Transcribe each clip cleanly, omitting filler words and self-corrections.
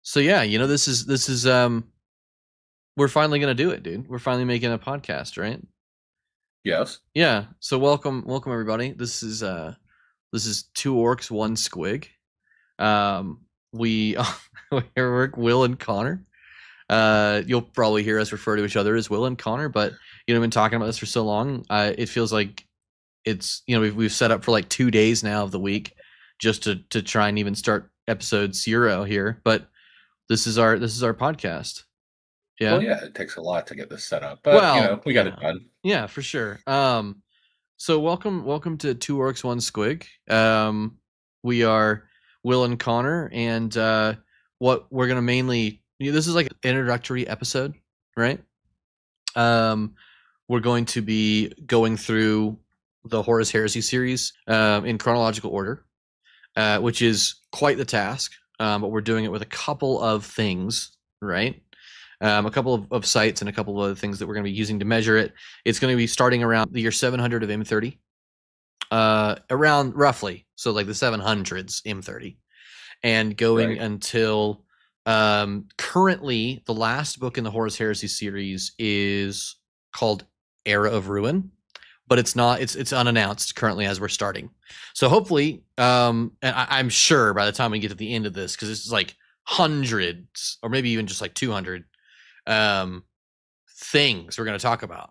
So yeah, this is we're finally gonna do it, dude. We're finally making a podcast, right? Yes. Yeah. So welcome everybody. This is Two Orks, One Squig. We we're Will and Connor. You'll probably hear us refer to each other as Will and Connor, but we've been talking about this for so long. It feels like it's we've set up for like 2 days now of the week just to try and even start episode 0 here. But this is our podcast. Yeah. Well, yeah, it takes a lot to get this set up, but we got it done. Yeah, for sure. So welcome to Two Orks, One Squig. We are Will and Connor, and what we're gonna mainly this is like an introductory episode, right? We're going to be going through the Horus Heresy series in chronological order, which is quite the task. But we're doing it with a couple of things, right? A couple of sites and a couple of other things that we're going to be using to measure it. It's going to be starting around the year 700 of M30, around roughly, so like the 700s M30, and going until currently the last book in the Horus Heresy series is called Era of Ruin, but it's not. It's unannounced currently as we're starting. So hopefully, and I'm sure by the time we get to the end of this, because this is like hundreds or maybe even just like 200 things we're going to talk about,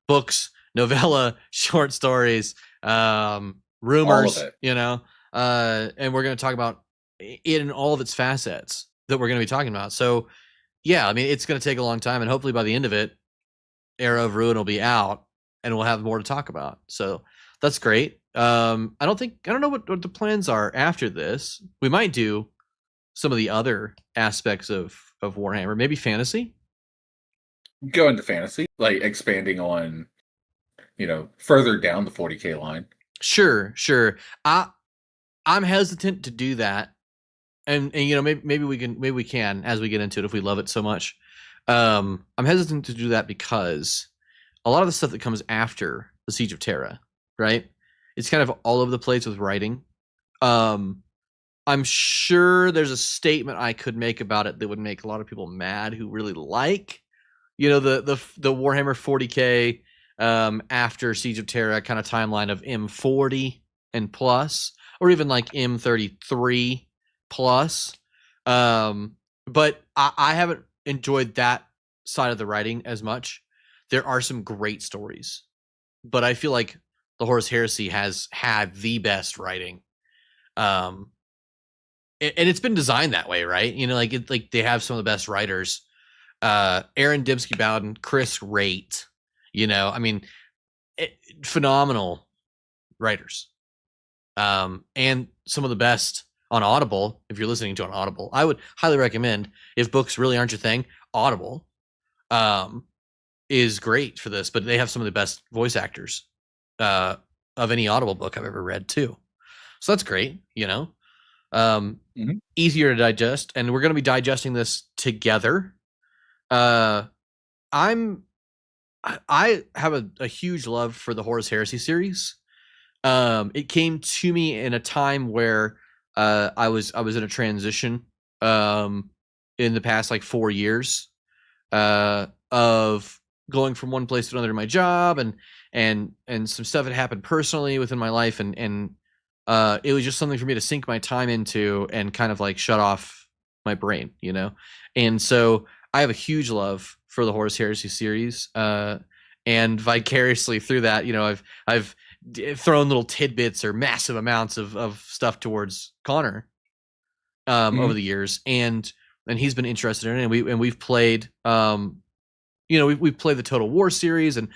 books, novella, short stories, rumors, and we're going to talk about it in all of its facets that we're going to be talking about. So yeah, I mean, it's going to take a long time, and hopefully by the end of it, Era of Ruin will be out and we'll have more to talk about. So that's great. I don't know what the plans are after this. We might do some of the other aspects of Warhammer, maybe fantasy. Go into fantasy, like expanding on, further down the 40K line. Sure. I'm hesitant to do that, and maybe we can as we get into it if we love it so much. I'm hesitant to do that because a lot of the stuff that comes after the Siege of Terra, right? It's kind of all over the place with writing. I'm sure there's a statement I could make about it that would make a lot of people mad who really like, the Warhammer 40K after Siege of Terra kind of timeline of M40 and plus, or even like M33 plus. But I haven't enjoyed that side of the writing as much. There are some great stories, but I feel like the Horus Heresy has had the best writing. And it's been designed that way, right? Like they have some of the best writers. Aaron Dembski-Bowden, Chris Raitt, phenomenal writers. And some of the best on Audible. If you're listening to on Audible, I would highly recommend, if books really aren't your thing, Audible is great for this, but they have some of the best voice actors of any Audible book I've ever read too. So that's great, easier to digest, and we're going to be digesting this together. I have a huge love for the Horus Heresy series. It came to me in a time where I was in a transition in the past like 4 years of going from one place to another in my job, and some stuff had happened personally within my life, and it was just something for me to sink my time into and kind of like shut off my brain, and so I have a huge love for the Horus Heresy series, and vicariously through that, I've thrown little tidbits or massive amounts of stuff towards Connor over the years, and he's been interested in it, and we've played we've played the Total War series and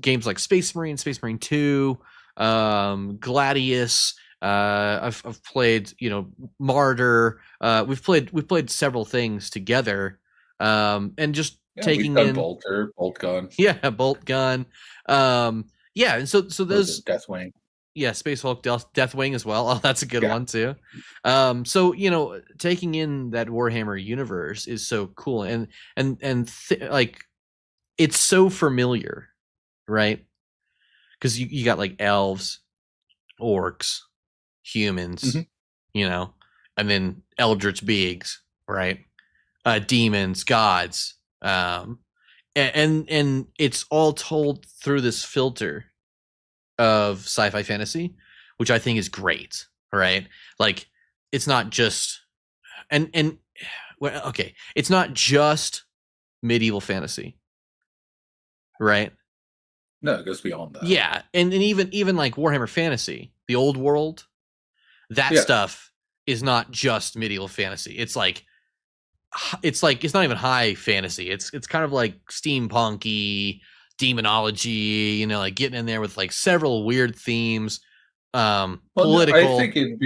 games like Space Marine 2, Gladius. I've played Martyr. We've played several things together, and just taking in Bolt Gun. Yeah, Bolt Gun. Yeah, and so those Deathwing. Yeah, Space Hulk, Deathwing as well. Oh, that's a good one too. So taking in that Warhammer universe is so cool, and like it's so familiar, right? Because you got like elves, orcs, humans, and then eldritch beings, right? Demons, gods, and it's all told through this filter of sci-fi fantasy, which I think is great, right? Like, it's not just well, okay, it's not just medieval fantasy, right? No, it goes beyond that. Yeah, and even like Warhammer Fantasy, the old world, that stuff is not just medieval fantasy. It's not even high fantasy. It's kind of like steampunky, demonology, you know, like getting in there with like several weird themes. Political. I think it'd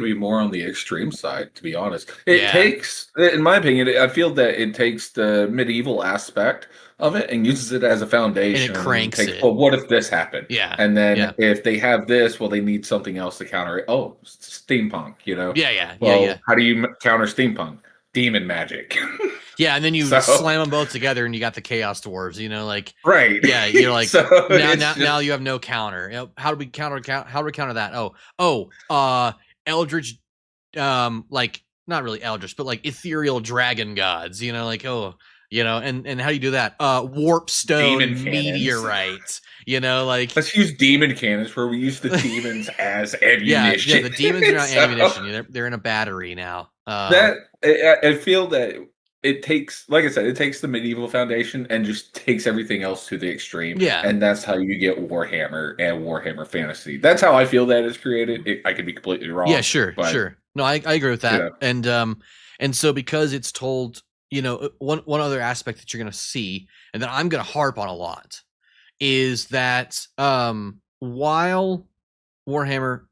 be more on the extreme side, to be honest. It takes, in my opinion, I feel that it takes the medieval aspect of it and uses it as a foundation. And it cranks it. Well, what if this happened? Yeah. And then if they have this, well, they need something else to counter it. Oh, steampunk, you know? Yeah. How do you counter steampunk? Demon magic. Yeah, and then you slam them both together, and you got the Chaos Dwarves. You know, like right. Yeah, you're like now you have no counter. You know, how do we counter that? Eldritch, like not really eldritch, but like ethereal dragon gods. You know, like and how do you do that? Warp stone meteorites. You know, like let's use demon cannons where we use the demons as ammunition. Yeah, the demons are not ammunition. They're in a battery now. I feel that it takes, like I said, it takes the medieval foundation and just takes everything else to the extreme. Yeah. And that's how you get Warhammer and Warhammer Fantasy. That's how I feel that is created. I could be completely wrong. Yeah, sure. No, I agree with that. Yeah. And so because it's told, you know, one other aspect that you're going to see, and that I'm going to harp on a lot, is that while Warhammer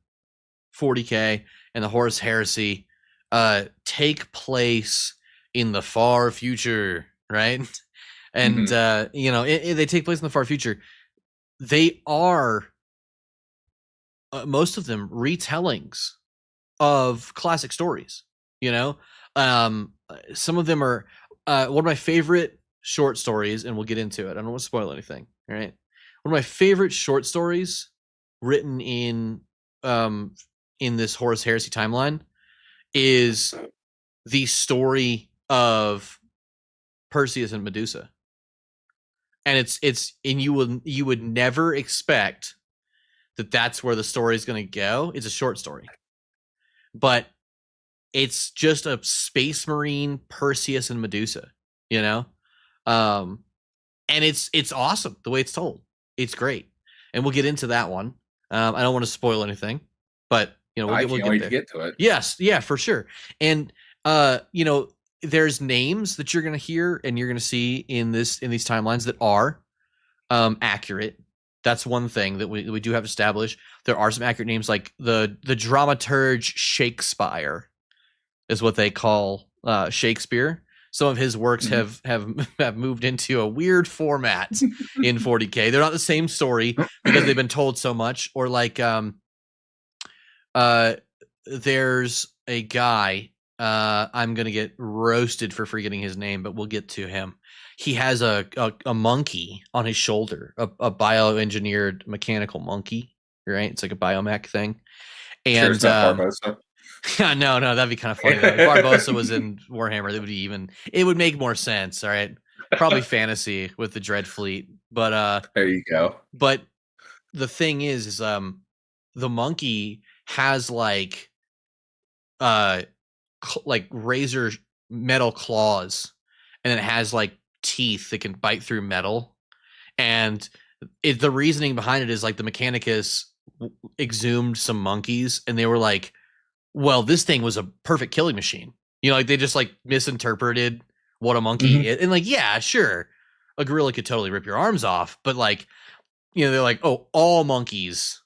40K and the Horus Heresy take place in the far future, right? And you know, they take place in the far future. They are most of them retellings of classic stories. You know, some of them are one of my favorite short stories, and we'll get into it. I don't want to spoil anything. All right, one of my favorite short stories written in this Horus Heresy timeline is the story of Perseus and Medusa, and and you would never expect that that's where the story is going to go. It's a short story, but it's just a space marine Perseus and Medusa, you know, and it's awesome the way it's told. It's great, and we'll get into that one. I don't want to spoil anything, but you know, we'll get to it. Yes, yeah, for sure. And you know, there's names that you're going to hear and you're going to see in these timelines that are accurate. That's one thing that we do have to establish. There are some accurate names, like the dramaturge Shakespeare is what they call Shakespeare. Some of his works have moved into a weird format in 40K. They're not the same story because they've been told so much. Or like there's a guy, I'm gonna get roasted for forgetting his name, but we'll get to him. He has a monkey on his shoulder, a bioengineered mechanical monkey, right? It's like a biomech thing. And Barbosa. no, that'd be kind of funny. If Barbosa was in Warhammer, it would make more sense. All right, probably fantasy with the Dread Fleet, but there you go. But the thing is the monkey has like razor metal claws, and it has like teeth that can bite through metal. And the reasoning behind it is like the Mechanicus exhumed some monkeys, and they were like, well, this thing was a perfect killing machine. You know, like they just like misinterpreted what a monkey is. And like, yeah, sure, a gorilla could totally rip your arms off, but like, you know, they're like, oh, all monkeys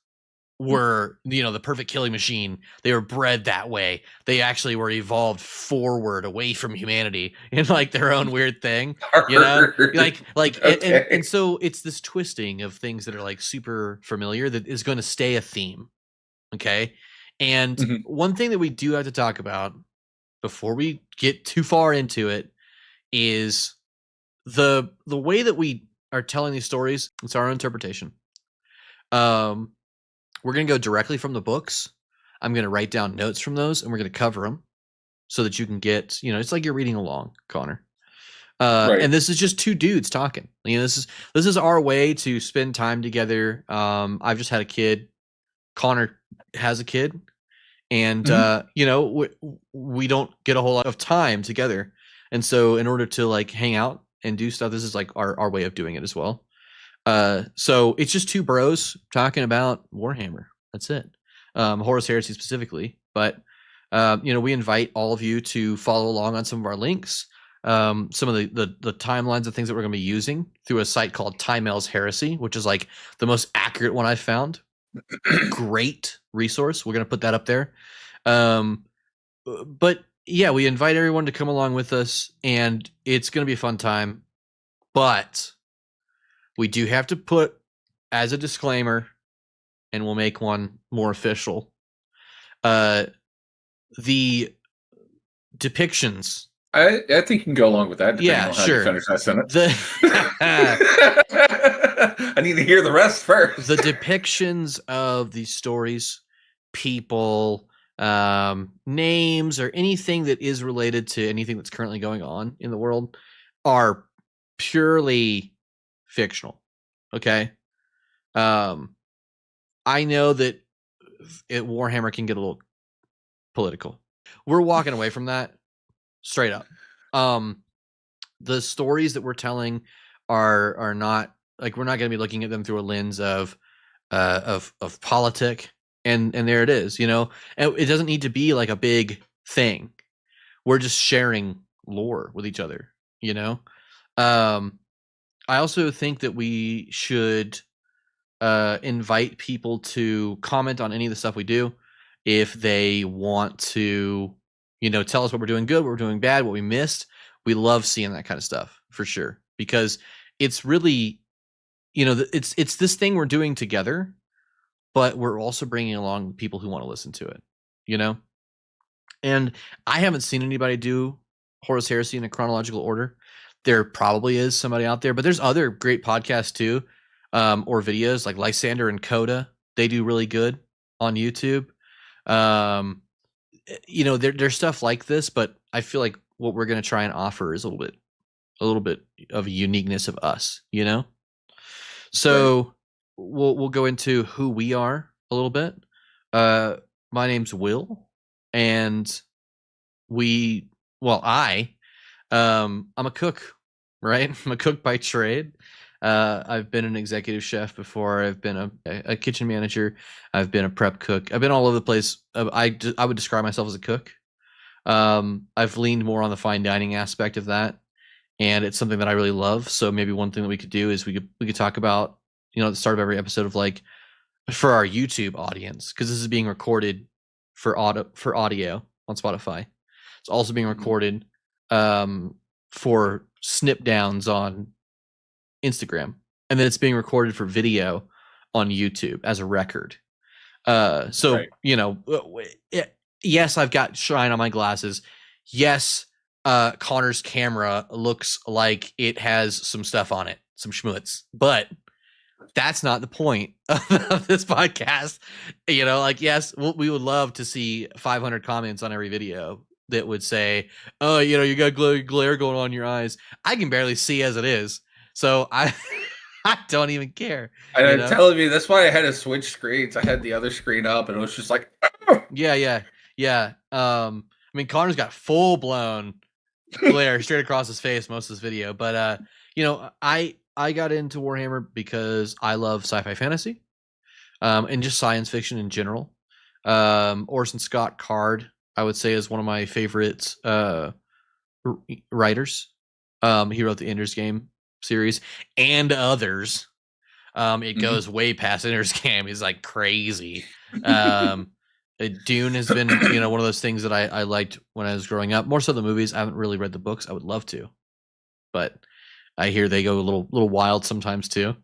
were, you know, the perfect killing machine. They were bred that way. They actually were evolved forward away from humanity in like their own weird thing, you know, like okay. and so it's this twisting of things that are like super familiar that is going to stay a theme. Okay. And one thing that we do have to talk about before we get too far into it is the way that we are telling these stories. It's our own interpretation. We're going to go directly from the books. I'm going to write down notes from those, and we're going to cover them so that you can get, it's like you're reading along, Connor. And this is just two dudes talking. This is our way to spend time together. I've just had a kid. Connor has a kid, and we don't get a whole lot of time together. And so in order to like hang out and do stuff, this is like our way of doing it as well. So it's just two bros talking about Warhammer. That's it. Horus Heresy specifically, but we invite all of you to follow along on some of our links. Some of the timelines of things that we're going to be using through a site called Horus Heresy, which is like the most accurate one I've found. Great resource. We're going to put that up there. But yeah, we invite everyone to come along with us, and it's going to be a fun time. But we do have to put as a disclaimer, and we'll make one more official, the depictions. I think you can go along with that. Yeah, sure. Finish that sentence. I need to hear the rest first. The depictions of these stories, people, names, or anything that is related to anything that's currently going on in the world are purely fictional. Okay. I know that Warhammer can get a little political. We're walking away from that straight up. The stories that we're telling are not like, we're not going to be looking at them through a lens of politic. And there it is, and it doesn't need to be like a big thing. We're just sharing lore with each other, I also think that we should invite people to comment on any of the stuff we do. If they want to, tell us what we're doing good, what we're doing bad, what we missed. We love seeing that kind of stuff for sure, because it's really, it's this thing we're doing together, but we're also bringing along people who want to listen to it, And I haven't seen anybody do Horus Heresy in a chronological order. There probably is somebody out there, but there's other great podcasts too, or videos like Lysander and Coda. They do really good on YouTube. There's stuff like this, but I feel like what we're going to try and offer is a little bit of a uniqueness of us, So right. We'll go into who we are a little bit. My name's Will, and I'm a cook, right? I'm a cook by trade. I've been an executive chef before. I've been a kitchen manager. I've been a prep cook. I've been all over the place. I would describe myself as a cook. I've leaned more on the fine dining aspect of that, and it's something that I really love. So maybe one thing that we could do is we could talk about, at the start of every episode of like, for our YouTube audience, because this is being recorded for audio on Spotify. It's also being recorded for snip downs on Instagram, and then it's being recorded for video on YouTube as a record. So right. Yes, I've got shine on my glasses. Yes, Connor's camera looks like it has some stuff on it, some schmutz, but that's not the point of this podcast. Yes, we would love to see 500 comments on every video that would say, oh, you got glare going on in your eyes. I can barely see as it is. So I don't even care. I'm telling you, that's why I had to switch screens. I had the other screen up, and it was just like, yeah. Connor's got full blown glare straight across his face most of this video. But I got into Warhammer because I love sci-fi fantasy, and just science fiction in general. Orson Scott Card, I would say, is one of my favorite writers. He wrote the Ender's Game series and others. It goes way past Ender's Game. He's like crazy. Dune has been one of those things that I liked when I was growing up, more so the movies. I haven't really read the books. I would love to, but I hear they go a little wild sometimes too.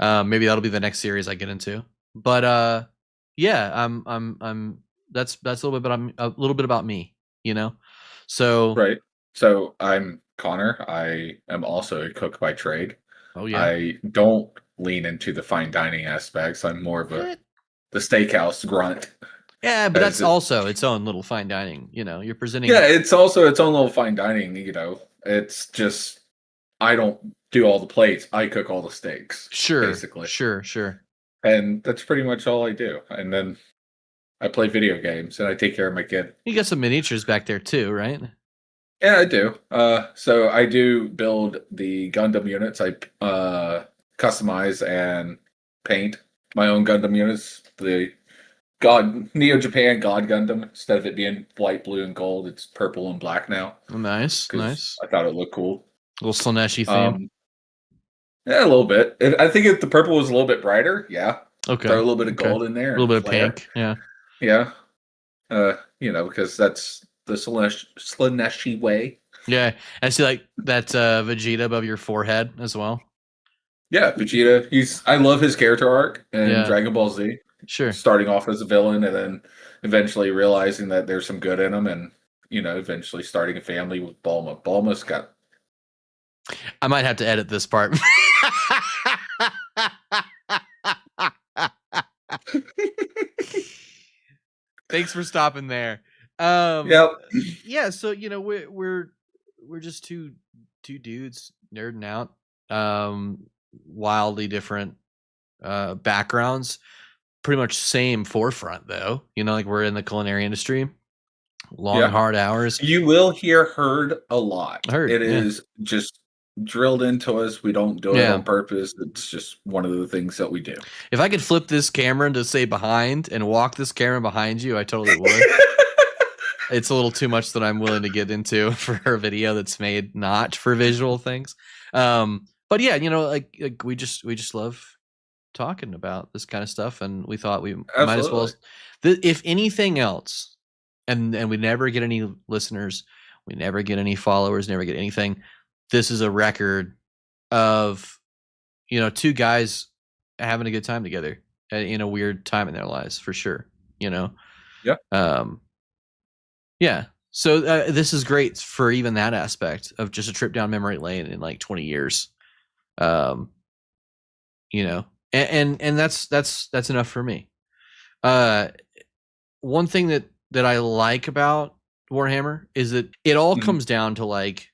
Maybe that'll be the next series I get into. But yeah, I'm that's a little bit about me, So right. So I'm Connor. I am also a cook by trade. Oh yeah. I don't lean into the fine dining aspects. I'm more of the steakhouse grunt. Yeah, but that's also its own little fine dining. You're presenting. Yeah, it's also its own little fine dining. It's just I don't do all the plates. I cook all the steaks. Sure, basically. Sure. And that's pretty much all I do. And then I play video games and I take care of my kid. You got some miniatures back there too, right? Yeah, I do. So I do build the Gundam units. I customize and paint my own Gundam units. The Neo Japan God Gundam. Instead of it being white, blue, and gold, it's purple and black now. Nice. I thought it looked cool. A little Slaneshi theme. Yeah, a little bit. I think if the purple was a little bit brighter, yeah. Okay. Throw a little bit of gold in there. A little bit of pink. Yeah. Yeah. Because that's the Slaneshi way. Yeah. I see like that Vegeta above your forehead as well. Yeah, Vegeta. I love his character arc in Dragon Ball Z. Sure. Starting off as a villain and then eventually realizing that there's some good in him and, eventually starting a family with Bulma. Bulma's got... I might have to edit this part. Thanks for stopping there. Yep. Yeah, so we're just two dudes nerding out. Wildly different backgrounds. Pretty much same forefront though. Like we're in the culinary industry. Long hard hours. You will hear herd a lot. Herd, it is just drilled into us. We don't do it on purpose. It's just one of the things that we do. If I could flip this camera to say behind and walk this camera behind you, I totally would. It's a little too much that I'm willing to get into for a video that's made not for visual things. But yeah, like we just love talking about this kind of stuff, and we thought we might as well. If anything else, and we never get any listeners, we never get any followers, never get anything. This is a record of, two guys having a good time together in a weird time in their lives, for sure. Yeah. Yeah. So this is great for even that aspect of just a trip down memory lane in like 20 years. And that's enough for me. One thing that I like about Warhammer is that it all comes down to like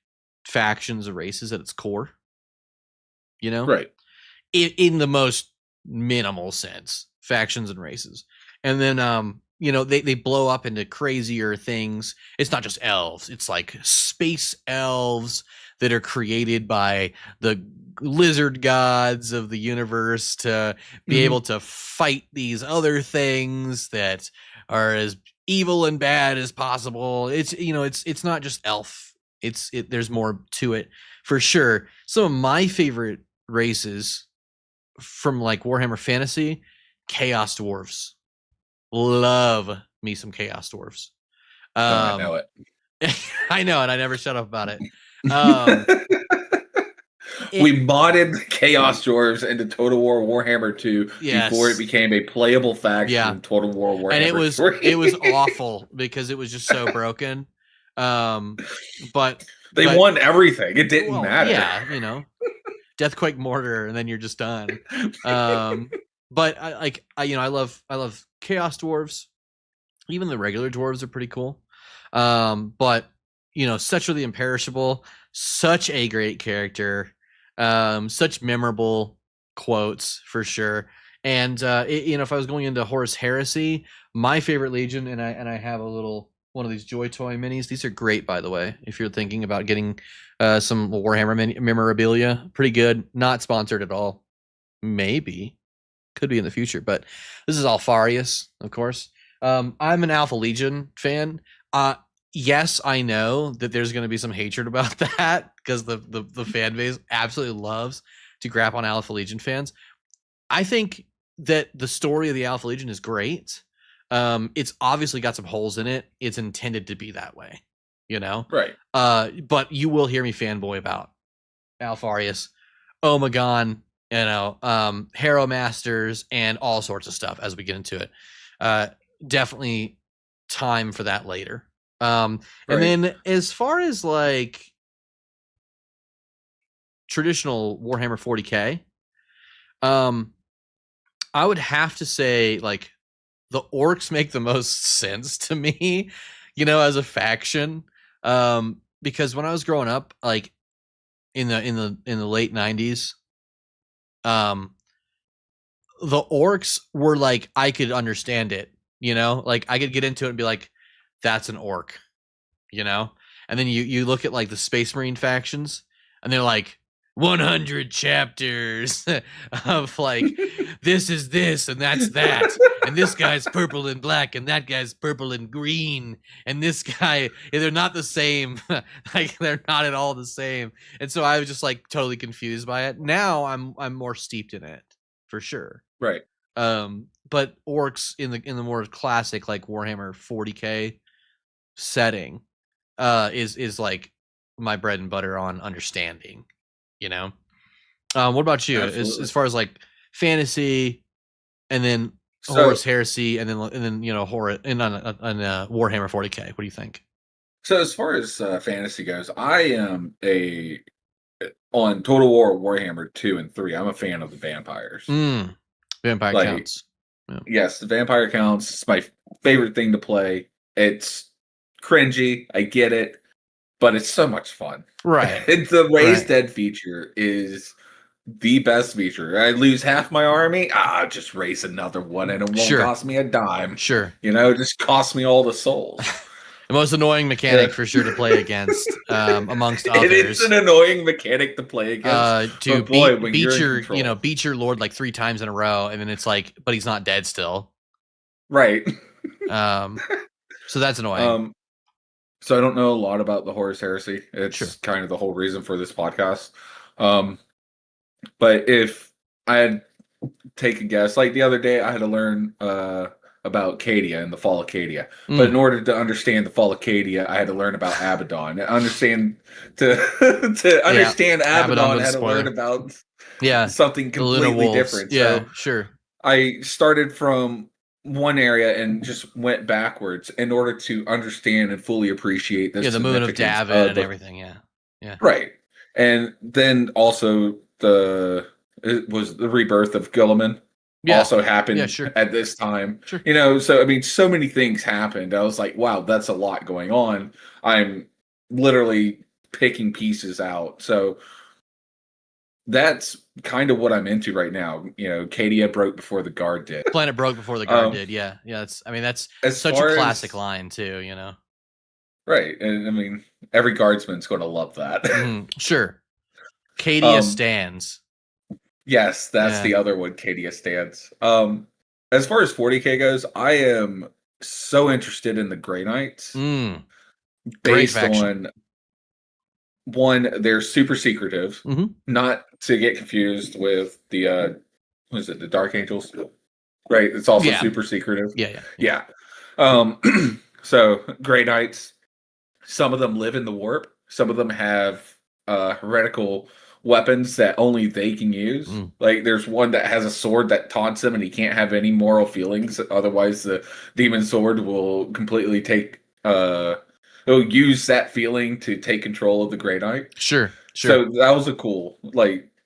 factions or races at its core. Right. In the most minimal sense, factions and races. And then they blow up into crazier things. It's not just elves. It's like space elves that are created by the lizard gods of the universe to be able to fight these other things that are as evil and bad as possible. It's not just elf. There's more to it for sure. Some of my favorite races from like Warhammer Fantasy, Chaos Dwarves. Love me some Chaos Dwarves. I know it. I know, and I never shut up about it. We modded the Chaos Dwarves into Total War Warhammer 2 before it became a playable faction in Total War Warhammer and 3. It was awful because it was just so broken. But they won everything. It didn't matter. Yeah, Deathquake Mortar, and then you're just done. But I love Chaos Dwarves. Even the regular dwarves are pretty cool. But Setra the Imperishable, such a great character. Such memorable quotes for sure. And if I was going into Horus Heresy, my favorite legion, and I have a little one of these Joy Toy minis. These are great, by the way. If you're thinking about getting some Warhammer memorabilia, pretty good. Not sponsored at all. Maybe could be in the future, but this is Alfarius, of course. I'm an Alpha Legion fan. Yes, I know that there's going to be some hatred about that because the fan base absolutely loves to grab on Alpha Legion fans. I think that the story of the Alpha Legion is great. It's obviously got some holes in it. It's intended to be that way, Right. But you will hear me fanboy about Alfarius, Omegon, Harrow Masters, and all sorts of stuff as we get into it. Definitely time for that later. And then as far as like traditional Warhammer 40K, I would have to say like the orcs make the most sense to me, as a faction. Because when I was growing up, like in the late 90s, the orcs were like, I could understand it, like I could get into it and be like, that's an orc, and then you look at like the Space Marine factions and they're like 100 chapters of like, this is this and that's that, and this guy's purple and black and that guy's purple and green, and this guy, they're not the same. Like they're not at all the same. And so I was just like totally confused by it. Now I'm more steeped in it for sure. Right. But orcs in the more classic like Warhammer 40K setting is like my bread and butter on understanding, what about you? As far as like fantasy, and then Horus Heresy, and then horror and on Warhammer 40K, what do you think? So as far as fantasy goes, I am on Total War Warhammer 2 and 3, I'm a fan of the vampires. Vampire counts. Yeah. Yes, the vampire counts. It's my favorite thing to play. It's cringy, I get it, but it's so much fun. Right. The Raise Dead feature is the best feature. I lose half my army, just raise another one, and it won't cost me a dime. Sure. It just costs me all the souls. The most annoying mechanic for sure to play against, amongst others. It is an annoying mechanic to play against. To beat your lord like 3 times in a row, and then it's like, but he's not dead still. Right. So that's annoying. So I don't know a lot about the Horus Heresy. It's kind of the whole reason for this podcast. But if I had take a guess, like the other day, I had to learn about Cadia and the fall of Cadia. But in order to understand the fall of Cadia, I had to learn about Abaddon. To understand Abaddon, I had to learn about something completely different. Yeah, so sure. I started from one area and just went backwards in order to understand and fully appreciate this. The moon of Davin and everything. Yeah. Right. And then also it was the rebirth of Guilliman. Also happened at this time. Sure. So I mean, so many things happened. I was like, wow, that's a lot going on. I'm literally picking pieces out. So that's kind of what I'm into right now. Cadia broke before the Guard did. Planet broke before the Guard did. Yeah. That's such a classic line too, Right. And I mean, every guardsman's going to love that. Sure. Cadia stands. Yes, that's the other one, Cadia stands. As far as 40K goes, I am so interested in the Grey Knights. Based on one, they're super secretive. Not to get confused with the the Dark Angels. Right, it's also super secretive. Yeah. So Grey Knights, some of them live in the warp. Some of them have heretical weapons that only they can use. Like there's one that has a sword that taunts him and he can't have any moral feelings, otherwise the demon sword will completely take it'll use that feeling to take control of the Grey Knight. Sure. So that was a cool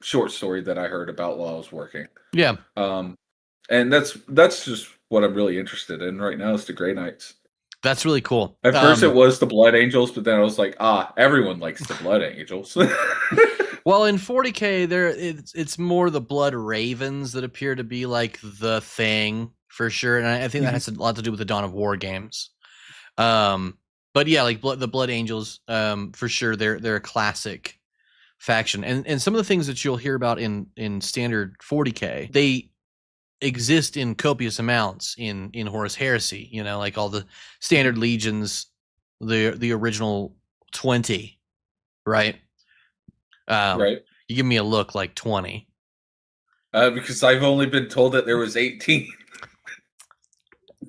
short story that I heard about while I was working. And that's just what I'm really interested in right now is the Grey Knights. That's really cool. At first it was the Blood Angels, but then I was like, everyone likes the Blood Angels. Well, in 40K, it's more the Blood Ravens that appear to be like the thing for sure, and I think that has a lot to do with the Dawn of War games. But yeah, like the Blood Angels, for sure, they're a classic faction, and some of the things that you'll hear about in standard 40K, they exist in copious amounts in Horus Heresy. Like all the standard legions, the original 20, right? Right. You give me a look like 20. Because I've only been told that there was 18.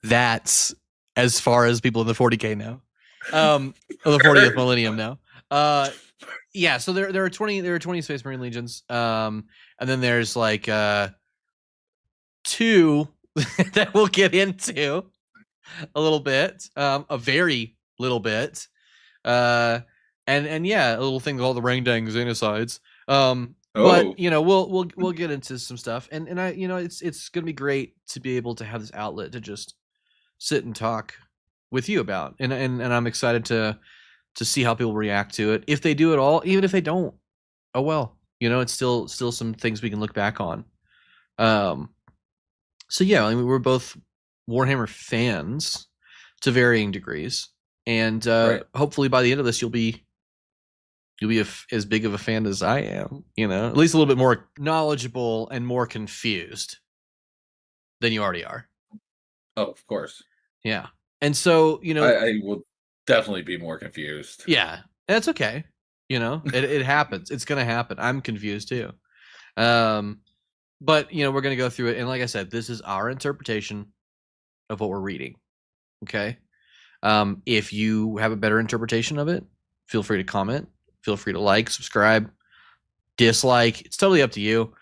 That's as far as people in the 40K know. The 40th millennium know. Yeah, so there are 20 Space Marine legions. And then there's like 2 that we'll get into a little bit. A very little bit. And yeah, a little thing called the Rangdang Xenocides. But we'll get into some stuff, and I it's gonna be great to be able to have this outlet to just sit and talk with you about. And I'm excited to see how people react to it. If they do at all, even if they don't, oh well, it's still some things we can look back on. So yeah, I mean, we're both Warhammer fans to varying degrees, and Right. hopefully by the end of this, you'll be as big of a fan as I am. At least a little bit more knowledgeable and more confused than you already are. Oh, of course. Yeah, and so I will definitely be more confused. Yeah, that's okay. It happens. It's gonna happen. I'm confused too. But we're gonna go through it, and like I said, this is our interpretation of what we're reading. Okay. If you have a better interpretation of it, feel free to comment. Feel free to like, subscribe, dislike. It's totally up to you.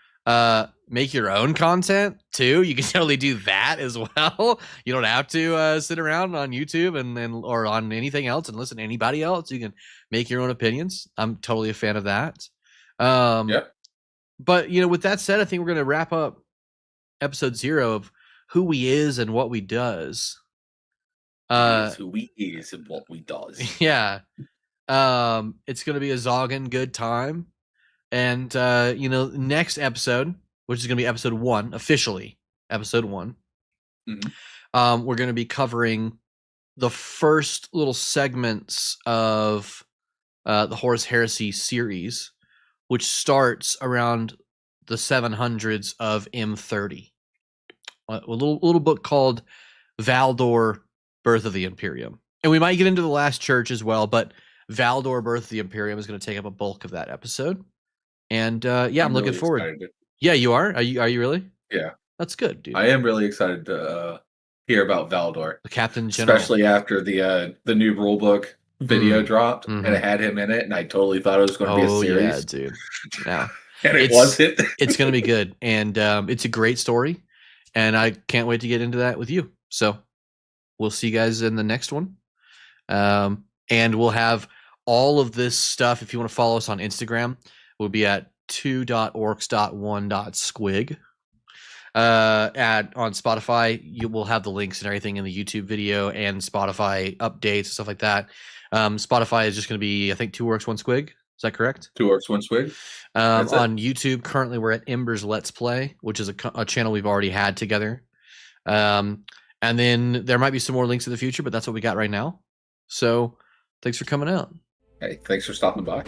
Make your own content too. You can totally do that as well. You don't have to sit around on YouTube and or on anything else and listen to anybody else. You can make your own opinions. I'm totally a fan of that. Yeah. But with that said, I think we're gonna wrap up episode 0 of who we is and what we does. Who we is and what we does. Yeah. It's gonna be a zogging good time. And next episode, which is gonna be episode 1, officially episode 1. Mm-hmm. We're gonna be covering the first little segments of the Horus Heresy series, which starts around the 700s of M30. A little book called Valdor, Birth of the Imperium. And we might get into the Last Church as well, but Valdor, Birth of the Imperium is going to take up a bulk of that episode. And yeah, I'm looking really forward. Excited. Yeah, you are? Are you really? Yeah. That's good, dude. I am really excited to hear about Valdor. The Captain General. Especially after the new rulebook video dropped, and it had him in it, and I totally thought it was going to be a series. Yeah, dude. Yeah. And it wasn't. It's going to be good. And it's a great story. And I can't wait to get into that with you. So we'll see you guys in the next one. And we'll have all of this stuff. If you want to follow us on Instagram, we'll be at 2.orks.1.squig. On Spotify, you will have the links and everything in the YouTube video and Spotify updates, stuff like that. Spotify is just going to be, I think, 2 Orks, 1 Squig. Is that correct? 2 Orks, 1 Squig. On YouTube, currently we're at EmbersLet'sPlay, which is a channel we've already had together. And then there might be some more links in the future, but that's what we got right now. So thanks for coming out. Hey, thanks for stopping by.